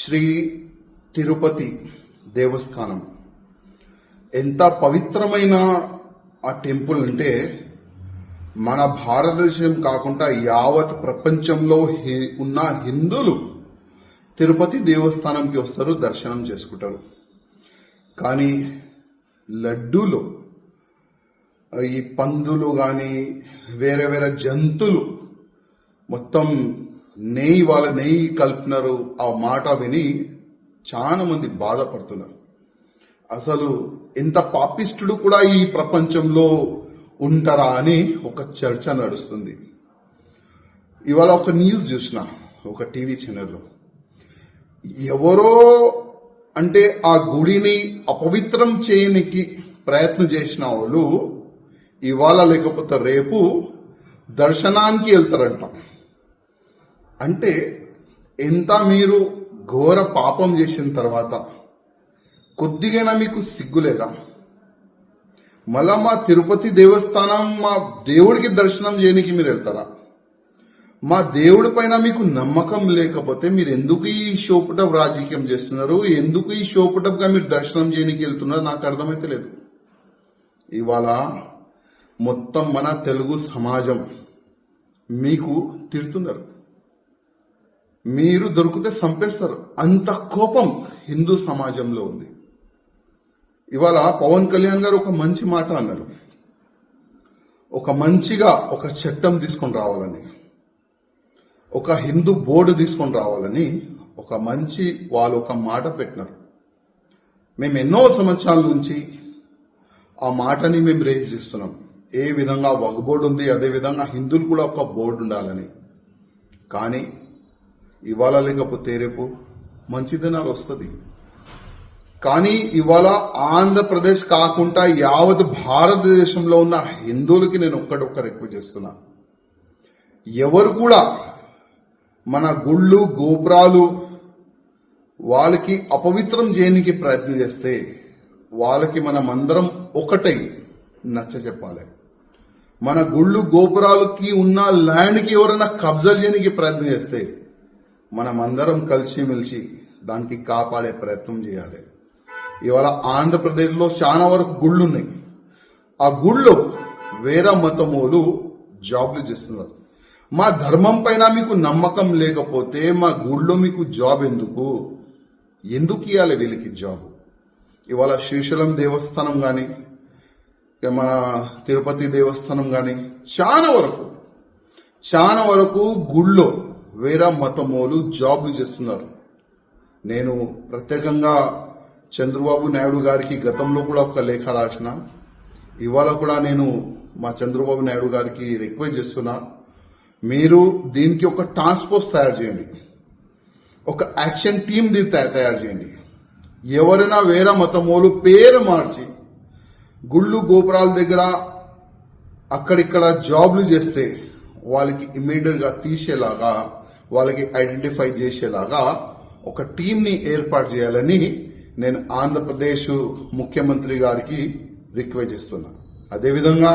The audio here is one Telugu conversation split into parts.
శ్రీ తిరుపతి దేవస్థానం ఎంత పవిత్రమైన ఆ టెంపుల్ అంటే మన భారతదేశం కాకుండా యావత్ ప్రపంచంలో ఉన్న హిందువులు తిరుపతి దేవస్థానంకి వస్తారు, దర్శనం చేసుకుంటారు. కానీ లడ్డూలు, ఈ పందులు కానీ వేరే వేరే జంతువులు మొత్తం వాళ్ళ నెయ్యి కలిపినారు. ఆ మాట విని చాలా మంది బాధపడుతున్నారు. అసలు ఎంత పాపిష్టుడు కూడా ఈ ప్రపంచంలో ఉంటారా అని ఒక చర్చ నడుస్తుంది. ఇవాళ ఒక న్యూస్ చూసిన ఒక టీవీ ఛానల్లో, ఎవరో అంటే ఆ గుడిని అపవిత్రం చేయనికి ప్రయత్నం చేసిన వాళ్ళు ఇవాళ లేకపోతే రేపు దర్శనానికి వెళ్తారంట. అంటే ఎంత మీరు ఘోర పాపం చేసిన తర్వాత కొద్దిగైనా మీకు సిగ్గులేదా? మళ్ళా మా తిరుపతి దేవస్థానం, మా దేవుడికి దర్శనం చేయడానికి మీరు వెళ్తారా? మా దేవుడి పైన మీకు నమ్మకం లేకపోతే మీరు ఎందుకు ఈ షోపుటప్ రాజకీయం చేస్తున్నారు? ఎందుకు ఈ షోపుటప్గా మీరు దర్శనం చేయడానికి వెళ్తున్నారు? నాకు అర్థమైతే లేదు. ఇవాళ మొత్తం మన తెలుగు సమాజం మీకు తిడుతున్నారు. మీరు దొరికితే చంపేస్తారు, అంత కోపం హిందూ సమాజంలో ఉంది. ఇవాళ పవన్ కళ్యాణ్ గారు ఒక మంచి మాట అన్నారు, ఒక చట్టం తీసుకొని రావాలని, ఒక హిందూ బోర్డు తీసుకొని రావాలని వాళ్ళు ఒక మాట పెట్టినారు. మేము ఎన్నో సంవత్సరాల నుంచి ఆ మాటని మేము రేజ్ చేస్తున్నాం. ఏ విధంగా ఒక బోర్డు ఉంది, అదే విధంగా హిందువులు కూడా ఒక బోర్డు ఉండాలని. కానీ ఇవాళ లేకపోతే రేపు మంచి దినాలు వస్తుంది. కానీ ఇవాళ ఆంధ్రప్రదేశ్ కాకుండా యావత్ భారతదేశంలో ఉన్న హిందువులకి నేను ఒక్క రిక్వెస్ట్ చేస్తున్నా, ఎవరు కూడా మన గుళ్ళు గోపురాలు వాళ్ళకి అపవిత్రం చేయడానికి ప్రయత్నం చేస్తే వాళ్ళకి మనమందరం ఒకటై నచ్చ చెప్పాలి. మన గుళ్ళు గోపురాలకి ఉన్న ల్యాండ్కి ఎవరైనా కబ్జా చేయడానికి ప్రయత్నం చేస్తే మనమందరం కలిసిమెలిసి దానికి కాపాడే ప్రయత్నం చేయాలి. ఇవాళ ఆంధ్రప్రదేశ్లో చాలా వరకు గుళ్ళు ఉన్నాయి. ఆ గుళ్ళో వేరే మతమోలు జాబ్లు చేస్తున్నారు. మా ధర్మం పైన మీకు నమ్మకం లేకపోతే మా గుళ్ళో మీకు జాబ్ ఎందుకు ఇవ్వాలి వీళ్ళకి జాబ్? ఇవాళ శ్రీశైలం దేవస్థానం కానీ మన తిరుపతి దేవస్థానం కానీ చాలా వరకు గుళ్ళో వేరే మతమోలు జాబ్లు చేస్తున్నారు. నేను ప్రత్యేకంగా చంద్రబాబు నాయుడు గారికి గతంలో కూడా ఒక లేఖ రాసిన, ఇవాళ కూడా నేను మా చంద్రబాబు నాయుడు గారికి రిక్వెస్ట్ చేస్తున్నా, మీరు దీనికి ఒక టాస్క్ ఫోర్స్ తయారు చేయండి, ఒక యాక్షన్ టీమ్ తయారు చేయండి. ఎవరైనా వేరే మతమోలు పేరు మార్చి గుళ్ళు గోపురాల దగ్గర అక్కడిక్కడ జాబ్లు చేస్తే వాళ్ళకి ఇమ్మీడియట్గా తీసేలాగా, వాళ్ళకి ఐడెంటిఫై చేసేలాగా ఒక టీంని ఏర్పాటు చేయాలని నేను ఆంధ్రప్రదేశ్ ముఖ్యమంత్రి గారికి రిక్వెస్ట్ చేస్తున్నా. అదేవిధంగా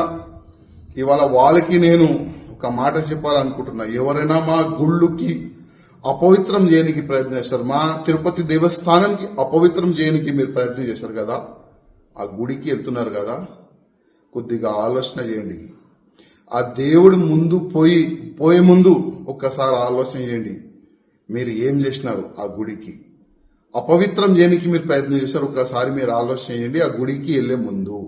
ఇవాళ వాళ్ళకి నేను ఒక మాట చెప్పాలనుకుంటున్నా, ఎవరైనా మా గుళ్ళుకి అపవిత్రం చేయడానికి ప్రయత్నం చేస్తారు, మా తిరుపతి దేవస్థానానికి అపవిత్రం చేయడానికి మీరు ప్రయత్నం చేశారు కదా, ఆ గుడికి వెళ్తున్నారు కదా, కొద్దిగా ఆలోచన చేయండి. ఆ దేవుడు ముందు పోయే ముందు ఒక్కసారి ఆలోచన చేయండి, మీరు ఏం చేసినారు? ఆ గుడికి అపవిత్రం చేయడానికి మీరు ప్రయత్నం చేశారు, ఒక్కసారి మీరు ఆలోచన చేయండి ఆ గుడికి వెళ్లే ముందు.